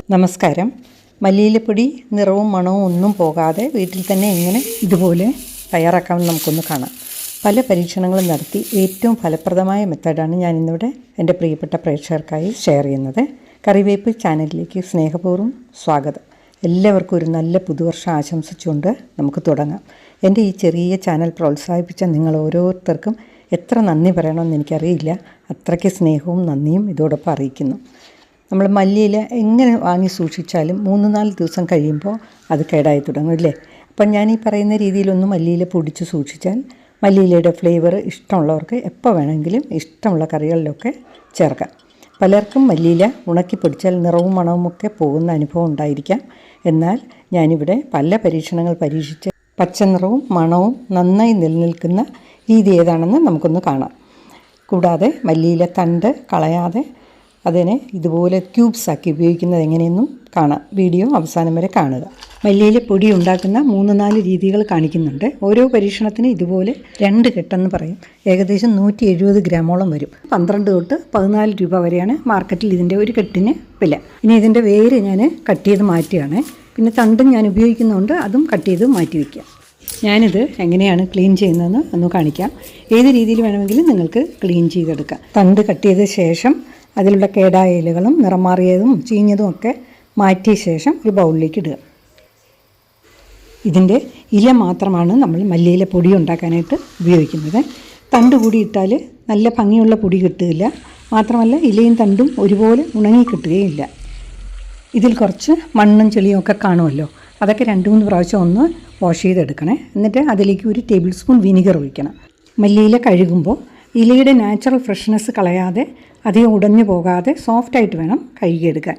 നമസ്കാരം. മല്ലിയിലപ്പൊടി നിറവും മണവും ഒന്നും പോകാതെ വീട്ടിൽ തന്നെ എങ്ങനെ ഇതുപോലെ തയ്യാറാക്കാമെന്ന് നമുക്കൊന്ന് കാണാം. പല പരീക്ഷണങ്ങളും നടത്തി ഏറ്റവും ഫലപ്രദമായ മെത്തേഡാണ് ഞാനിന്നിവിടെ എൻ്റെ പ്രിയപ്പെട്ട പ്രേക്ഷകർക്കായി ഷെയർ ചെയ്യുന്നത്. കറിവേപ്പ് ചാനലിലേക്ക് സ്നേഹപൂർവ്വം സ്വാഗതം. എല്ലാവർക്കും ഒരു നല്ല പുതുവർഷം ആശംസിച്ചുകൊണ്ട് നമുക്ക് തുടങ്ങാം. എൻ്റെ ഈ ചെറിയ ചാനൽ പ്രോത്സാഹിപ്പിച്ച നിങ്ങൾ ഓരോരുത്തർക്കും എത്ര നന്ദി പറയണമെന്ന് എനിക്കറിയില്ല. അത്രയ്ക്ക് സ്നേഹവും നന്ദിയും ഇതോടൊപ്പം അറിയിക്കുന്നു. നമ്മൾ മല്ലിയില എങ്ങനെ വാങ്ങി സൂക്ഷിച്ചാലും 3-4 ദിവസം കഴിയുമ്പോൾ അത് കേടായി തുടങ്ങും അല്ലേ? അപ്പം ഞാൻ ഈ പറയുന്ന രീതിയിലൊന്നും മല്ലിയില പൊടിച്ച് സൂക്ഷിച്ചാൽ മല്ലിയിലയുടെ ഫ്ലേവർ ഇഷ്ടമുള്ളവർക്ക് എപ്പോൾ വേണമെങ്കിലും ഇഷ്ടമുള്ള കറികളിലൊക്കെ ചേർക്കാം. പലർക്കും മല്ലിയില ഉണക്കി പൊടിച്ചാൽ നിറവും മണവുമൊക്കെ പോകുന്ന അനുഭവം ഉണ്ടായിരിക്കാം. എന്നാൽ ഞാനിവിടെ പല പരീക്ഷണങ്ങൾ പരീക്ഷിച്ച് പച്ചനിറവും മണവും നന്നായി നിലനിൽക്കുന്ന രീതി ഏതാണെന്ന് നമുക്കൊന്ന് കാണാം. കൂടാതെ മല്ലിയില തണ്ട് കളയാതെ അതിനെ ഇതുപോലെ ക്യൂബ്സാക്കി ഉപയോഗിക്കുന്നത് എങ്ങനെയെന്നും കാണാം. വീഡിയോ അവസാനം വരെ കാണുക. മല്ലിയില പൊടി ഉണ്ടാക്കുന്ന 3-4 രീതികൾ കാണിക്കുന്നുണ്ട്. ഓരോ പരീക്ഷണത്തിന് ഇതുപോലെ 2 കെട്ടെന്ന് പറയും. ഏകദേശം 170 ഗ്രാമോളം വരും. 12 തൊട്ട് 14 രൂപ വരെയാണ് മാർക്കറ്റിൽ ഇതിൻ്റെ ഒരു കെട്ടിന് വില. ഇനി ഇതിൻ്റെ വേര് ഞാൻ കട്ട് ചെയ്ത് മാറ്റുകയാണ്. പിന്നെ തണ്ടും ഞാൻ ഉപയോഗിക്കുന്നതുകൊണ്ട് അതും കട്ട് ചെയ്ത് മാറ്റി വയ്ക്കുക. ഞാനിത് എങ്ങനെയാണ് ക്ലീൻ ചെയ്യുന്നതെന്ന് ഒന്ന് കാണിക്കാം. ഏത് രീതിയിൽ വേണമെങ്കിലും നിങ്ങൾക്ക് ക്ലീൻ ചെയ്തെടുക്കാം. തണ്ട് കട്ട് ചെയ്ത ശേഷം അതിലുള്ള കേടായ ഇലകളും നിറം മാറിയതും ചീഞ്ഞതും ഒക്കെ മാറ്റിയ ശേഷം ഒരു ബൗളിലേക്ക് ഇടുക. ഇതിൻ്റെ ഇല മാത്രമാണ് നമ്മൾ മല്ലിയില പൊടി ഉണ്ടാക്കാനായിട്ട് ഉപയോഗിക്കുന്നത്. തണ്ട് കൂടി ഇട്ടാൽ നല്ല ഭംഗിയുള്ള പൊടി കിട്ടുകയില്ല. മാത്രമല്ല ഇലയും തണ്ടും ഒരുപോലെ ഉണങ്ങി കിട്ടുകയില്ല. ഇതിൽ കുറച്ച് മണ്ണും ചെളിയും ഒക്കെ കാണുമല്ലോ. അതൊക്കെ 2-3 പ്രാവശ്യം ഒന്ന് വാഷ് ചെയ്തെടുക്കണേ. എന്നിട്ട് അതിലേക്ക് 1 ടേബിൾ സ്പൂൺ വിനിഗർ ഒഴിക്കണം. മല്ലിയില കഴുകുമ്പോൾ ഇലയുടെ നാച്ചുറൽ ഫ്രഷ്നെസ് കളയാതെ അധികം ഉടഞ്ഞു പോകാതെ സോഫ്റ്റായിട്ട് വേണം കഴുകിയെടുക്കാൻ.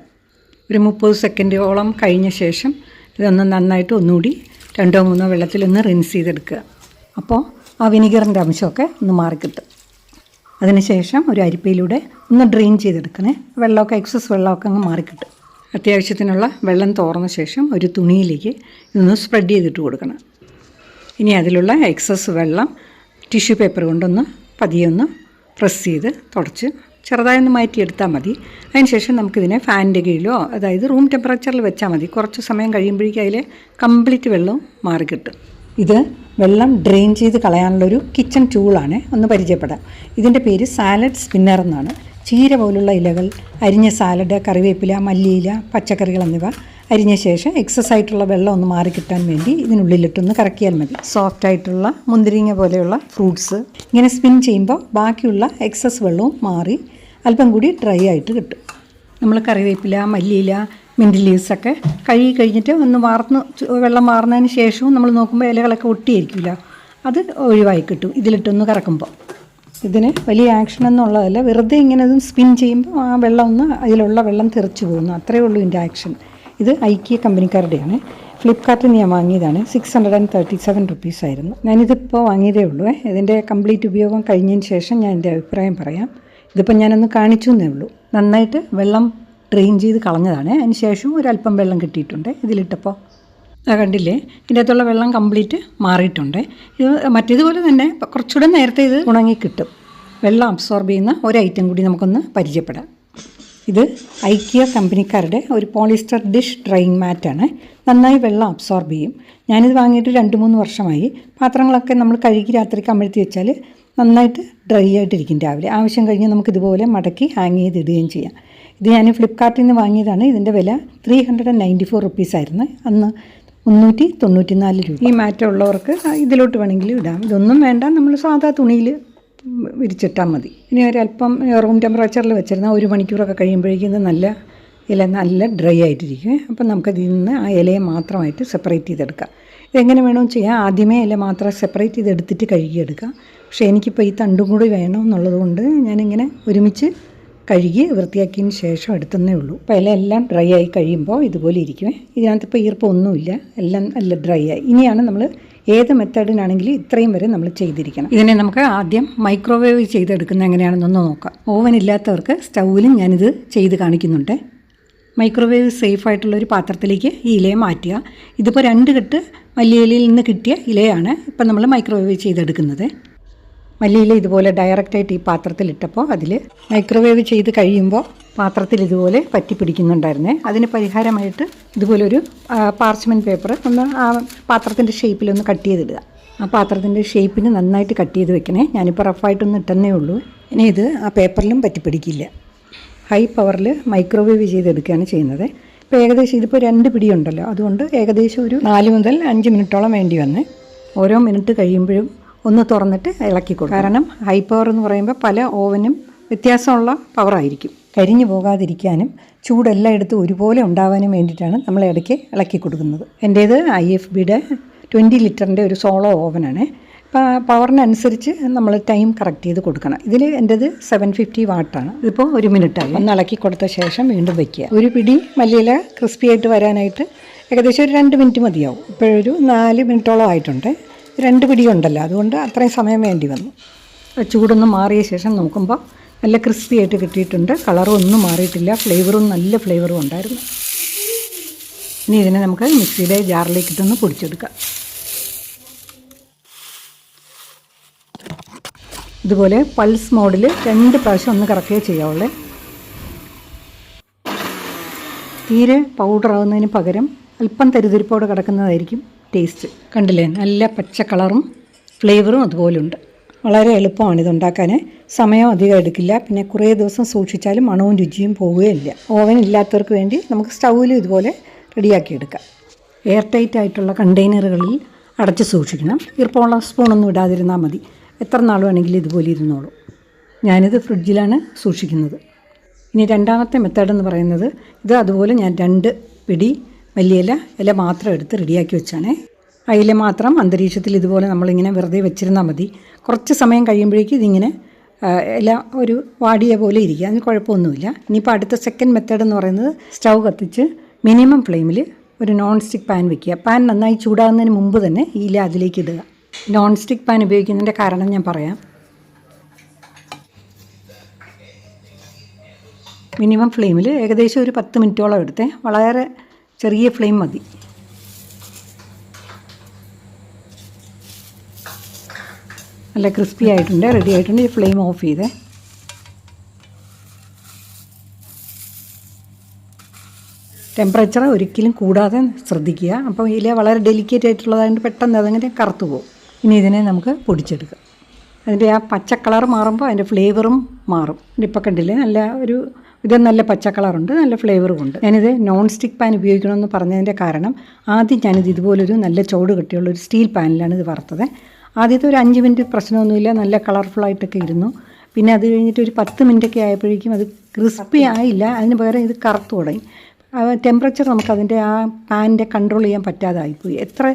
ഒരു 30 സെക്കൻഡോളം കഴിഞ്ഞ ശേഷം ഇതൊന്ന് നന്നായിട്ട് ഒന്നുകൂടി 2-3 വെള്ളത്തിലൊന്ന് റിൻസ് ചെയ്തെടുക്കുക. അപ്പോൾ ആ വിനിഗറിൻ്റെ അംശമൊക്കെ ഒന്ന് മാറിക്കിട്ടും. അതിനുശേഷം ഒരു അരിപ്പയിലൂടെ ഒന്ന് ഡ്രെയിൻ ചെയ്തെടുക്കണേ. വെള്ളമൊക്കെ എക്സസ് വെള്ളമൊക്കെ അങ്ങ് മാറിക്കിട്ടും. അത്യാവശ്യത്തിനുള്ള വെള്ളം തോർന്ന ശേഷം ഒരു തുണിയിലേക്ക് ഇതൊന്ന് സ്പ്രെഡ് ചെയ്തിട്ട് കൊടുക്കണം. ഇനി അതിലുള്ള എക്സസ് വെള്ളം ടിഷ്യൂ പേപ്പർ കൊണ്ടൊന്ന് പതിയൊന്ന് പ്രസ് ചെയ്ത് തുടച്ച് ചെറുതായൊന്ന് മാറ്റിയെടുത്താൽ മതി. അതിനുശേഷം നമുക്കിതിനെ ഫാനിൻ്റെ കീഴിലോ അതായത് റൂം ടെമ്പറേച്ചറിൽ വെച്ചാൽ മതി. കുറച്ച് സമയം കഴിയുമ്പോഴേക്കും അതിൽ കംപ്ലീറ്റ് വെള്ളവും മാറിക്കിട്ടും. ഇത് വെള്ളം ഡ്രെയിൻ ചെയ്ത് കളയാനുള്ളൊരു കിച്ചൺ ടൂളാണ്. ഒന്ന് പരിചയപ്പെടാം. ഇതിൻ്റെ പേര് സാലഡ് സ്പിന്നർ എന്നാണ്. ചീര പോലുള്ള ഇലകൾ, അരിഞ്ഞ സാലഡ്, കറിവേപ്പില, മല്ലിയില, പച്ചക്കറികൾ എന്നിവ അരിഞ്ഞ ശേഷം എക്സസ് ആയിട്ടുള്ള വെള്ളം ഒന്ന് മാറിക്കിട്ടാൻ വേണ്ടി ഇതിനുള്ളിലിട്ടൊന്ന് കറക്കിയാൽ മതി. സോഫ്റ്റായിട്ടുള്ള മുന്തിരിങ്ങ പോലെയുള്ള ഫ്രൂട്ട്സ് ഇങ്ങനെ സ്പിൻ ചെയ്യുമ്പോൾ ബാക്കിയുള്ള എക്സസ് വെള്ളവും മാറി അല്പം കൂടി ഡ്രൈ ആയിട്ട് കിട്ടും. നമ്മൾ കറിവേപ്പില, മല്ലിയില, മിൻറ്റ് ലീവ്സൊക്കെ കഴുകി കഴിഞ്ഞിട്ട് ഒന്ന് വെള്ളം മാറുന്നതിന് ശേഷവും നമ്മൾ നോക്കുമ്പോൾ ഇലകളൊക്കെ ഒട്ടിയിരിക്കില്ല. അത് ഒഴിവായി കിട്ടും ഇതിലിട്ടൊന്ന് കറക്കുമ്പോൾ. ഇതിന് വലിയ ആക്ഷനൊന്നും ഉള്ളതല്ല. വെറുതെ ഇങ്ങനെ അതും സ്പിൻ ചെയ്യുമ്പോൾ ആ വെള്ളം അതിലുള്ള വെള്ളം തെറിച്ച് പോകുന്നു. അത്രയേ ഉള്ളൂ ഇതിൻ്റെ ആക്ഷൻ. ഇത് ഐക്കിയ കമ്പനിക്കാരുടെയാണ്. ഫ്ലിപ്കാർട്ടിൽ നിന്ന് ഞാൻ വാങ്ങിയതാണ്. 637 റുപ്പീസായിരുന്നു. ഞാനിതിപ്പോൾ വാങ്ങിയതേ ഉള്ളൂ. ഇതിൻ്റെ കംപ്ലീറ്റ് ഉപയോഗം കഴിഞ്ഞതിന് ശേഷം ഞാൻ എൻ്റെ അഭിപ്രായം പറയാം. ഇതിപ്പോൾ ഞാനൊന്ന് കാണിച്ചു എന്നേ ഉള്ളൂ. നന്നായിട്ട് വെള്ളം ഡ്രെയിൻ ചെയ്ത് കളഞ്ഞതാണ്. അതിന് ശേഷം ഒരല്പം വെള്ളം കിട്ടിയിട്ടുണ്ട് ഇതിലിട്ടപ്പോൾ. കണ്ടില്ലേ, ഇതിൻ്റെ അകത്തുള്ള വെള്ളം കംപ്ലീറ്റ് മാറിയിട്ടുണ്ട്. ഇത് മറ്റേതുപോലെ തന്നെ കുറച്ചുകൂടെ നേരത്തെ ഇത് ഉണങ്ങി കിട്ടും. വെള്ളം അബ്സോർബ് ചെയ്യുന്ന ഒരു ഐറ്റം കൂടി നമുക്കൊന്ന് പരിചയപ്പെടാം. ഇത് ഐക്കിയ കമ്പനിക്കാരുടെ ഒരു പോളിസ്റ്റർ ഡിഷ് ഡ്രൈയിങ് മാറ്റാണ്. നന്നായി വെള്ളം അബ്സോർബ് ചെയ്യും. ഞാനിത് വാങ്ങിയിട്ട് 2-3 വർഷമായി. പാത്രങ്ങളൊക്കെ നമ്മൾ കഴുകി രാത്രിക്ക് അമഴ്ത്തി വെച്ചാൽ നന്നായിട്ട് ഡ്രൈ ആയിട്ടിരിക്കും. രാവിലെ ആവശ്യം കഴിഞ്ഞ് നമുക്കിതുപോലെ മടക്കി ഹാങ് ചെയ്തിടുകയും ചെയ്യാം. ഇത് ഞാൻ ഫ്ലിപ്കാർട്ടിൽ നിന്ന് വാങ്ങിയതാണ്. ഇതിൻ്റെ വില 394 റുപ്പീസായിരുന്നു. അന്ന് 394 രൂപ. ഈ മാറ്റം ഉള്ളവർക്ക് ഇതിലോട്ട് വേണമെങ്കിൽ ഇടാം. ഇതൊന്നും വേണ്ട, നമ്മൾ സാധാ തുണിയിൽ വിരിച്ചിട്ടാൽ മതി. ഇനി ഒരല്പം റൂം ടെമ്പറേച്ചറിൽ വെച്ചിരുന്നാൽ 1 മണിക്കൂറൊക്കെ കഴിയുമ്പോഴേക്കും ഇത് നല്ല ഡ്രൈ ആയിട്ടിരിക്കും. അപ്പം നമുക്കതിൽ നിന്ന് ആ ഇലയെ മാത്രമായിട്ട് സെപ്പറേറ്റ് ചെയ്തെടുക്കാം. ഇതെങ്ങനെ വേണമെന്ന് ചെയ്യാം. ആദ്യമേ ഇല മാത്രം സെപ്പറേറ്റ് ചെയ്തെടുത്തിട്ട് കഴുകിയെടുക്കാം. പക്ഷേ എനിക്കിപ്പോൾ ഈ തണ്ടും കൂടി വേണം എന്നുള്ളതുകൊണ്ട് ഞാനിങ്ങനെ ഒരുമിച്ച് കഴുകി വൃത്തിയാക്കിയതിന് ശേഷം എടുത്തന്നേ ഉള്ളൂ. അപ്പോൾ ഇലയെല്ലാം ഡ്രൈ ആയി കഴിയുമ്പോൾ ഇതുപോലെ ഇരിക്കുമേ. ഇതിനകത്തിപ്പോൾ ഈർപ്പമൊന്നുമില്ല, എല്ലാം നല്ല ഡ്രൈ ആയി. ഇനിയാണ് നമ്മൾ ഏത് മെത്തേഡിനാണെങ്കിലും ഇത്രയും വരെ നമ്മൾ ചെയ്തിരിക്കണം. ഇതിനെ നമുക്ക് ആദ്യം മൈക്രോവേവ് ചെയ്തെടുക്കുന്നത് എങ്ങനെയാണെന്നൊന്ന് നോക്കാം. ഓവൻ ഇല്ലാത്തവർക്ക് സ്റ്റൗവിലും ഞാനിത് ചെയ്ത് കാണിക്കുന്നുണ്ട്. മൈക്രോവേവ് സേഫായിട്ടുള്ളൊരു പാത്രത്തിലേക്ക് ഈ ഇലയെ മാറ്റുക. ഇതിപ്പോൾ 2 കെട്ട് മല്ലിയിലയിൽ നിന്ന് കിട്ടിയ ഇലയാണ് ഇപ്പം നമ്മൾ മൈക്രോവേവ് ചെയ്തെടുക്കുന്നത്. മല്ലിയില ഇതുപോലെ ഡയറക്റ്റായിട്ട് ഈ പാത്രത്തിലിട്ടപ്പോൾ അതിൽ മൈക്രോവേവ് ചെയ്ത് കഴിയുമ്പോൾ പാത്രത്തിൽ ഇതുപോലെ പറ്റി പിടിക്കുന്നുണ്ടായിരുന്നേ. അതിന് പരിഹാരമായിട്ട് ഇതുപോലൊരു പാർച്ച്മെൻറ്റ് പേപ്പർ ഒന്ന് ആ പാത്രത്തിൻ്റെ ഷേപ്പിലൊന്ന് കട്ട് ചെയ്തിടുക. ആ പാത്രത്തിൻ്റെ ഷേപ്പിന് നന്നായിട്ട് കട്ട് ചെയ്ത് വെക്കണേ. ഞാനിപ്പോൾ റഫായിട്ടൊന്ന് ഇട്ടെന്നേ ഉള്ളൂ. ഇനി ഇത് ആ പേപ്പറിലും പറ്റി പിടിക്കില്ല. ഹൈ പവറിൽ മൈക്രോവേവ് ചെയ്തെടുക്കുകയാണ് ചെയ്യുന്നത്. ഇപ്പോൾ ഏകദേശം ഇതിപ്പോൾ 2 പിടിയുണ്ടല്ലോ, അതുകൊണ്ട് ഏകദേശം ഒരു 4 മുതൽ 5 മിനിറ്റോളം വേണ്ടി വന്നേ. ഓരോ മിനിറ്റ് കഴിയുമ്പോഴും ഒന്ന് തുറന്നിട്ട് ഇളക്കി കൊടുക്കും. കാരണം ഹൈ പവർ എന്ന് പറയുമ്പോൾ പല ഓവനും വ്യത്യാസമുള്ള പവറായിരിക്കും. കരിഞ്ഞു പോകാതിരിക്കാനും ചൂടെല്ലായിടത്തും ഒരുപോലെ ഉണ്ടാവാനും വേണ്ടിയിട്ടാണ് നമ്മൾ ഇടയ്ക്ക് ഇളക്കി കൊടുക്കുന്നത്. എൻ്റേത് IFBയുടെ 20 ലിറ്ററിൻ്റെ ഒരു സോളോ ഓവനാണ്. അപ്പോൾ പവറിനനുസരിച്ച് നമ്മൾ ടൈം കറക്റ്റ് ചെയ്ത് കൊടുക്കണം. ഇതിൽ എൻ്റേത് 750 വാട്ടാണ്. ഇതിപ്പോൾ 1 മിനിറ്റായി. ഒന്ന് ഇളക്കി കൊടുത്ത ശേഷം വീണ്ടും വയ്ക്കുക. ഒരു പിടി മല്ലിയില ക്രിസ്പി ആയിട്ട് വരാനായിട്ട് ഏകദേശം ഒരു 2 മിനിറ്റ് മതിയാവും. ഇപ്പോഴൊരു 4 മിനിറ്റോളം ആയിട്ടുണ്ട്. 2 പിടിയുണ്ടല്ലോ, അതുകൊണ്ട് അത്രയും സമയം വേണ്ടി വന്നു. ചൂടൊന്ന് മാറിയ ശേഷം നോക്കുമ്പോൾ നല്ല ക്രിസ്പി ആയിട്ട് കിട്ടിയിട്ടുണ്ട്. കളറും ഒന്നും മാറിയിട്ടില്ല, ഫ്ലേവറും നല്ല ഫ്ലേവറും ഉണ്ടായിരുന്നു. ഇനി ഇതിനെ നമുക്ക് മിക്സിയുടെ ജാറിലേക്ക് ഇട്ടൊന്ന് പൊടിച്ചെടുക്കാം. ഇതുപോലെ പൾസ് മോഡിൽ 2 പ്രാവശ്യം ഒന്ന് കറക്കുകയോ ചെയ്യാവുള്ളേ. തീരെ പൗഡർ ആകുന്നതിന് പകരം അല്പം തരിതരിപ്പോടെ കിടക്കുന്നതായിരിക്കും ടേസ്റ്റ്. കണ്ടില്ലേ, നല്ല പച്ച കളറും ഫ്ലേവറും അതുപോലുണ്ട്. വളരെ എളുപ്പമാണ് ഇതുണ്ടാക്കാൻ. സമയം അധികം എടുക്കില്ല. പിന്നെ കുറേ ദിവസം സൂക്ഷിച്ചാലും മണവും രുചിയും പോവുകയില്ല. ഓവൻ ഇല്ലാത്തവർക്ക് വേണ്ടി നമുക്ക് സ്റ്റൗവിലും ഇതുപോലെ റെഡിയാക്കിയെടുക്കാം. എയർ ടൈറ്റ് ആയിട്ടുള്ള കണ്ടെയ്നറുകളിൽ അടച്ച് സൂക്ഷിക്കണം. ഈർപ്പമുള്ള സ്പൂണൊന്നും ഇടാതിരുന്നാൽ മതി. എത്ര നാൾ വേണമെങ്കിലും ഇതുപോലെ ഇരുന്നോളൂ. ഞാനിത് ഫ്രിഡ്ജിലാണ് സൂക്ഷിക്കുന്നത്. ഇനി രണ്ടാമത്തെ മെത്തേഡ് എന്ന് പറയുന്നത്, ഇത് അതുപോലെ ഞാൻ 2 പിടി ഇല മാത്രം എടുത്ത് റെഡിയാക്കി വെച്ചാണേ. ആ ഇല മാത്രം അന്തരീക്ഷത്തിൽ ഇതുപോലെ നമ്മളിങ്ങനെ വെറുതെ വെച്ചിരുന്നാൽ മതി. കുറച്ച് സമയം കഴിയുമ്പോഴേക്കും ഇതിങ്ങനെ ഇല ഒരു വാടിയ പോലെ ഇരിക്കുക, അതിന് കുഴപ്പമൊന്നുമില്ല. ഇനിയിപ്പോൾ അടുത്ത സെക്കൻഡ് മെത്തേഡ് എന്ന് പറയുന്നത്, സ്റ്റൗ കത്തിച്ച് മിനിമം ഫ്ലെയിമിൽ ഒരു നോൺ സ്റ്റിക്ക് പാൻ വയ്ക്കുക. പാൻ നന്നായി ചൂടാകുന്നതിന് മുമ്പ് തന്നെ ഈ ഇല അതിലേക്ക് ഇടുക. നോൺ സ്റ്റിക്ക് പാൻ ഉപയോഗിക്കുന്നതിൻ്റെ കാരണം ഞാൻ പറയാം. മിനിമം ഫ്ലെയിമിൽ ഏകദേശം ഒരു 10 മിനിറ്റോളം എടുത്തേ. വളരെ ചെറിയ ഫ്ലെയിം മതി. നല്ല ക്രിസ്പി ആയിട്ടുണ്ട്, റെഡി ആയിട്ടുണ്ട്. ഈ ഫ്ലെയിം ഓഫ് ചെയ്തേ. ടെമ്പറേച്ചർ ഒരിക്കലും കൂടാതെ ശ്രദ്ധിക്കുക. അപ്പോൾ ഇല വളരെ ഡെലിക്കേറ്റ് ആയിട്ടുള്ളതായതുകൊണ്ട് പെട്ടെന്ന് അതങ്ങനെ കറുത്തു പോകും. ഇനി ഇതിനെ നമുക്ക് പൊടിച്ചെടുക്കാം. അതിൻ്റെ ആ പച്ച കളർ മാറുമ്പോൾ അതിൻ്റെ ഫ്ലേവറും മാറും. ഇതിപ്പോൾ കണ്ടില്ലേ, നല്ല പച്ച കളറുണ്ട്, നല്ല ഫ്ലേവറും ഉണ്ട്. ഞാനിത് നോൺ സ്റ്റിക്ക് പാൻ ഉപയോഗിക്കണമെന്ന് പറഞ്ഞതിൻ്റെ കാരണം, ആദ്യം ഞാനിത് ഇതുപോലൊരു നല്ല ചൂട് കട്ടിയുള്ള ഒരു സ്റ്റീൽ പാനിലാണ് ഇത് വറുത്തത്. ആദ്യത്തെ ഒരു 5 മിനിറ്റ് പ്രശ്നമൊന്നുമില്ല, നല്ല കളർഫുള്ളായിട്ടൊക്കെ ഇരുന്നു. പിന്നെ അത് കഴിഞ്ഞിട്ട് ഒരു 10 മിനിറ്റൊക്കെ ആയപ്പോഴേക്കും അത് ക്രിസ്പി ആയില്ല, അതിന് പകരം ഇത് കറുത്തു തുടങ്ങി. ടെമ്പറേച്ചർ നമുക്കതിൻ്റെ ആ പാനിൻ്റെ കൺട്രോൾ ചെയ്യാൻ പറ്റാതായിപ്പോയി. എത്ര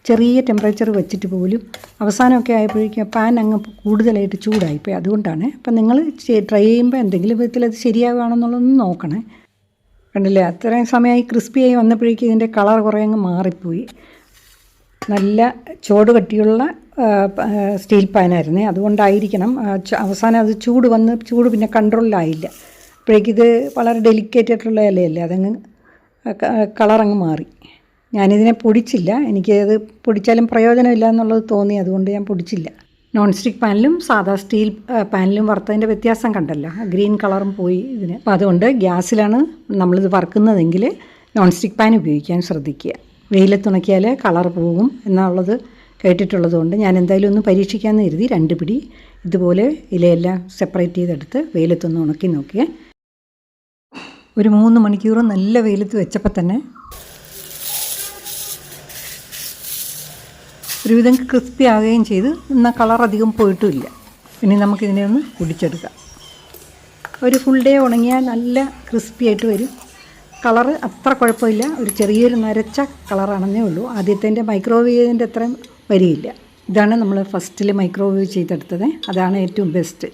ചെറിയ ടെമ്പറേച്ചർ വെച്ചിട്ട് പോലും അവസാനമൊക്കെ ആയപ്പോഴേക്കും പാൻ അങ്ങ് കൂടുതലായിട്ട് ചൂടായിപ്പോയി. അതുകൊണ്ടാണ്. അപ്പം നിങ്ങൾ ട്രൈ ചെയ്യുമ്പോൾ എന്തെങ്കിലും വിധത്തിൽ അത് ശരിയാവുകയാണെന്നുള്ളതൊന്ന് നോക്കണേ. കണ്ടില്ലേ, അത്രയും സമയമായി ക്രിസ്പിയായി വന്നപ്പോഴേക്കും ഇതിൻ്റെ കളർ കുറേ അങ്ങ് മാറിപ്പോയി. നല്ല ചൂട് കട്ടിയുള്ള സ്റ്റീൽ പാനായിരുന്നേ, അതുകൊണ്ടായിരിക്കണം അവസാനം അത് ചൂട് പിന്നെ കൺട്രോളിലായില്ല. അപ്പോഴേക്കിത് വളരെ ഡെലിക്കേറ്റ് ആയിട്ടുള്ള ഇലയല്ലേ, അതങ്ങ് കളറങ്ങ് മാറി. ഞാനിതിനെ പൊടിച്ചില്ല, എനിക്കത് പൊടിച്ചാലും പ്രയോജനമില്ല എന്നുള്ളത് തോന്നി, അതുകൊണ്ട് ഞാൻ പൊടിച്ചില്ല. നോൺ സ്റ്റിക്ക് പാനിലും സാധാ സ്റ്റീൽ പാനിലും വറുത്തതിൻ്റെ വ്യത്യാസം കണ്ടല്ലോ, ഗ്രീൻ കളറും പോയി ഇതിന്. അപ്പോൾ അതുകൊണ്ട് ഗ്യാസിലാണ് നമ്മളിത് വറുക്കുന്നതെങ്കിൽ നോൺ സ്റ്റിക്ക് പാൻ ഉപയോഗിക്കാൻ ശ്രദ്ധിക്കുക. വെയിലത്തുണക്കിയാൽ കളർ പോകും എന്നുള്ളത് കേട്ടിട്ടുള്ളത് കൊണ്ട് ഞാൻ എന്തായാലും ഒന്ന് പരീക്ഷിക്കാമെന്ന് കരുതി 2 പിടി ഇതുപോലെ ഇലയെല്ലാം സെപ്പറേറ്റ് ചെയ്തെടുത്ത് വെയിലത്തൊന്ന് ഉണക്കി നോക്കിയേ. ഒരു 3 മണിക്കൂർ നല്ല വെയിലത്ത് വെച്ചപ്പോൾ തന്നെ ഒരുവിധം ക്രിസ്പി ആവുകയും ചെയ്ത്, എന്നാൽ കളർ അധികം പോയിട്ടുമില്ല. ഇനി നമുക്കിതിനെ ഒന്ന് പൊടിച്ചെടുക്കാം. ഒരു ഫുൾ ഡേ ഉണങ്ങിയാൽ നല്ല ക്രിസ്പി ആയിട്ട് വരും. കളറ് അത്ര കുഴപ്പമില്ല, ഒരു ചെറിയൊരു നരച്ച കളറാണെന്നേ ഉള്ളൂ. ആദ്യത്തെ മൈക്രോവേവിൻ്റെ അത്രയും വരിയില്ല. ഇതാണ് നമ്മൾ ഫസ്റ്റിൽ മൈക്രോവേവ് ചെയ്തെടുത്തത്, അതാണ് ഏറ്റവും ബെസ്റ്റ്.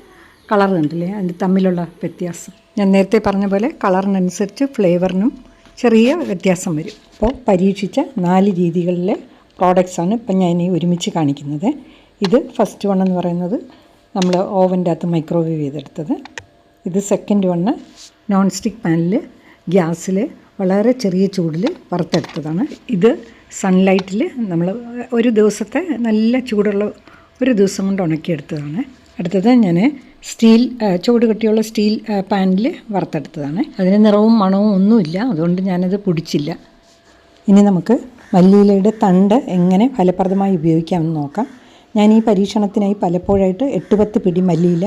കളർ കണ്ടില്ലേ, അതിൻ്റെ തമ്മിലുള്ള വ്യത്യാസം. ഞാൻ നേരത്തെ പറഞ്ഞ പോലെ കളറിനനുസരിച്ച് ഫ്ലേവറിനും ചെറിയ വ്യത്യാസം വരും. അപ്പോൾ പരീക്ഷിച്ച 4 രീതികളിലെ പ്രോഡക്റ്റ്സാണ് ഇപ്പം ഞാൻ ഒരുമിച്ച് കാണിക്കുന്നത്. ഇത് ഫസ്റ്റ് വൺ എന്ന് പറയുന്നത് നമ്മൾ ഓവൻ്റെ അകത്ത് മൈക്രോവേവ് ചെയ്തെടുത്തത്. ഇത് സെക്കൻഡ് വണ്ണ് നോൺ സ്റ്റിക്ക് പാനിൽ ഗ്യാസിൽ വളരെ ചെറിയ ചൂടിൽ വറുത്തെടുത്തതാണ്. ഇത് സൺലൈറ്റിൽ നമ്മൾ ഒരു ദിവസത്തെ നല്ല ചൂടുള്ള ഒരു ദിവസം കൊണ്ട് ഉണക്കിയെടുത്തതാണ്. അടുത്തത് ഞാൻ ചൂട് കട്ടിയുള്ള സ്റ്റീൽ പാനിൽ വറുത്തെടുത്തതാണ്. അതിന് നിറവും മണവും ഒന്നുമില്ല, അതുകൊണ്ട് ഞാനത് പൊടിച്ചില്ല. ഇനി നമുക്ക് മല്ലിയിലയുടെ തണ്ട് എങ്ങനെ ഫലപ്രദമായി ഉപയോഗിക്കാമെന്ന് നോക്കാം. ഞാൻ ഈ പരീക്ഷണത്തിനായി പലപ്പോഴായിട്ട് 8-10 പിടി മല്ലിയില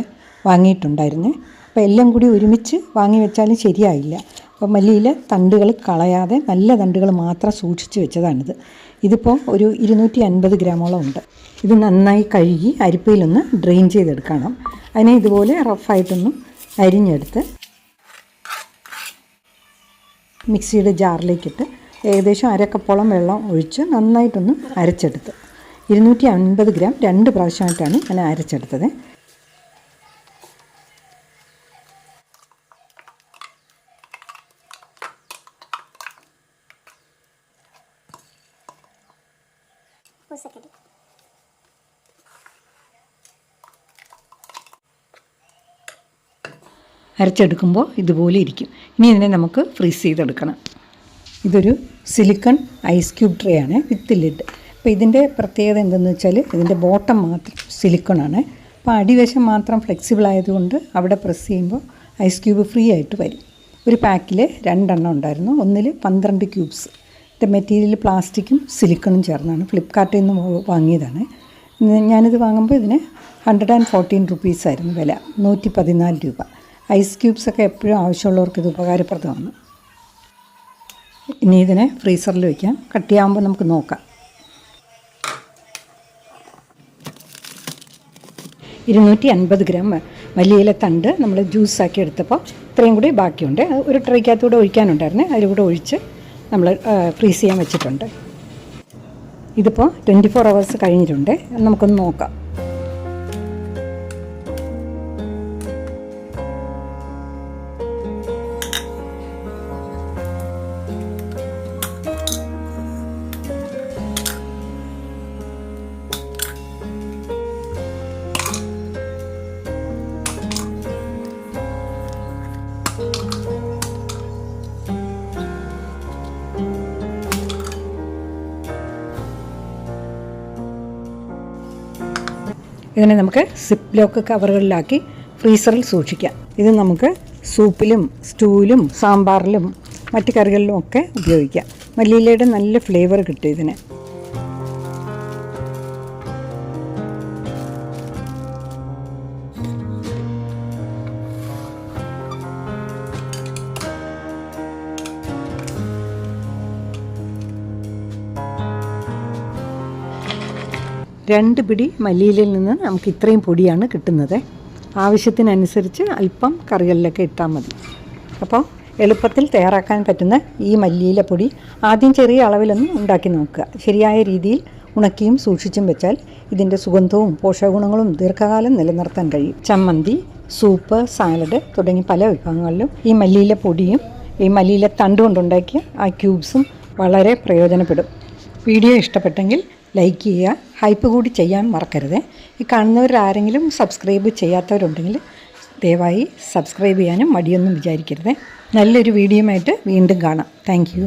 വാങ്ങിയിട്ടുണ്ടായിരുന്നു. അപ്പോൾ എല്ലാം കൂടി ഒരുമിച്ച് വാങ്ങി വെച്ചാലും ശരിയായില്ല. അപ്പോൾ മല്ലിയില തണ്ടുകൾ കളയാതെ നല്ല തണ്ടുകൾ മാത്രം സൂക്ഷിച്ച് വെച്ചതാണിത്. ഇതിപ്പോൾ ഒരു 250 ഗ്രാമോളം ഉണ്ട്. ഇത് നന്നായി കഴുകി അരിപ്പയിലൊന്ന് ഡ്രെയിൻ ചെയ്തെടുക്കണം. അതിനെ ഇതുപോലെ റഫായിട്ടൊന്ന് അരിഞ്ഞെടുത്ത് മിക്സിയുടെ ജാറിലേക്കിട്ട് ഏകദേശം 1/2 കപ്പോളം വെള്ളം ഒഴിച്ച് നന്നായിട്ടൊന്ന് അരച്ചെടുത്ത് 250 ഗ്രാം 2 പ്രാവശ്യമായിട്ടാണ് ഞാൻ അരച്ചെടുത്തത്. അരച്ചെടുക്കുമ്പോൾ ഇതുപോലെ ഇരിക്കും. ഇനി ഇതിനെ നമുക്ക് ഫ്രീസ് ചെയ്തെടുക്കണം. ഇതൊരു സിലിക്കൺ ഐസ് ക്യൂബ് ട്രേ ആണ് വിത്ത് ലിഡ്. അപ്പോൾ ഇതിൻ്റെ പ്രത്യേകത എന്തെന്ന് വെച്ചാൽ ഇതിൻ്റെ ബോട്ടം മാത്രം സിലിക്കണാണ്. അപ്പോൾ അടിവശം മാത്രം ഫ്ലെക്സിബിൾ ആയതുകൊണ്ട് അവിടെ പ്രസ് ചെയ്യുമ്പോൾ ഐസ് ക്യൂബ് ഫ്രീ ആയിട്ട് വരും. ഒരു പാക്കിൽ 2 എണ്ണം ഉണ്ടായിരുന്നു. ഒന്നിൽ 12 ക്യൂബ്സ്. ഇത് മെറ്റീരിയൽ പ്ലാസ്റ്റിക്കും സിലിക്കണും ചേർന്നാണ്. ഫ്ലിപ്കാർട്ടിൽ നിന്ന് വാങ്ങിയതാണ്. ഞാനിത് വാങ്ങുമ്പോൾ ഇതിന് 114 റുപ്പീസായിരുന്നു വില, 114 രൂപ. ഐസ് ക്യൂബ്സൊക്കെ എപ്പോഴും ആവശ്യമുള്ളവർക്ക് ഇത് ഉപകാരപ്രദമാണ്. ഇനി ഇതിനെ ഫ്രീസറിൽ വയ്ക്കാം. കട്ടിയാകുമ്പോൾ നമുക്ക് നോക്കാം. 250 ഗ്രാം മല്ലിയില തണ്ട് നമ്മൾ ജ്യൂസാക്കി എടുത്തപ്പോൾ ഇത്രയും കൂടി ബാക്കിയുണ്ട്. ഒരു ട്രേക്കകത്തൂടെ ഒഴിക്കാനുണ്ടായിരുന്നു, അതിലൂടെ ഒഴിച്ച് നമ്മൾ ഫ്രീസ് ചെയ്യാൻ വെച്ചിട്ടുണ്ട്. ഇതിപ്പോൾ 24 hours കഴിഞ്ഞിട്ടുണ്ട്. നമുക്കൊന്ന് നോക്കാം. ഇതിനെ നമുക്ക് സിപ്പ് ലോക്ക് കവറുകളിലാക്കി ഫ്രീസറിൽ സൂക്ഷിക്കാം. ഇത് നമുക്ക് സൂപ്പിലും സ്റ്റൂവിലും സാമ്പാറിലും മറ്റ് കറികളിലും ഒക്കെ ഉപയോഗിക്കാം. മല്ലിയിലയുടെ നല്ല ഫ്ലേവർ കിട്ടും ഇതിന്. രണ്ട് പിടി മല്ലിയിലയിൽ നിന്ന് നമുക്ക് ഇത്രയും പൊടിയാണ് കിട്ടുന്നത്. ആവശ്യത്തിനനുസരിച്ച് അല്പം കറികളിലൊക്കെ ഇട്ടാൽ മതി. അപ്പോൾ എളുപ്പത്തിൽ തയ്യാറാക്കാൻ പറ്റുന്ന ഈ മല്ലിയില പൊടി ആദ്യം ചെറിയ അളവിലൊന്ന് ഉണ്ടാക്കി നോക്കുക. ശരിയായ രീതിയിൽ ഉണക്കിയും സൂക്ഷിച്ചും വെച്ചാൽ ഇതിൻ്റെ സുഗന്ധവും പോഷകഗുണങ്ങളും ദീർഘകാലം നിലനിർത്താൻ കഴിയും. ചമ്മന്തി, സൂപ്പ്, സാലഡ് തുടങ്ങി പല വിഭവങ്ങളിലും ഈ മല്ലിയില പൊടിയും ഈ മല്ലിയില തണ്ട് കൊണ്ടുണ്ടാക്കിയ ആ ക്യൂബ്സും വളരെ പ്രയോജനപ്പെടും. വീഡിയോ ഇഷ്ടപ്പെട്ടെങ്കിൽ ലൈക്ക് ചെയ്യുക, ഹൈപ്പ് കൂടി ചെയ്യാൻ മറക്കരുത്. ഈ കാണുന്നവരാരെങ്കിലും സബ്സ്ക്രൈബ് ചെയ്യാത്തവരുണ്ടെങ്കിൽ ദയവായി സബ്സ്ക്രൈബ് ചെയ്യാനും മടിയൊന്നും വിചാരിക്കരുത്. നല്ലൊരു വീഡിയോയുമായിട്ട് വീണ്ടും കാണാം. Thank you.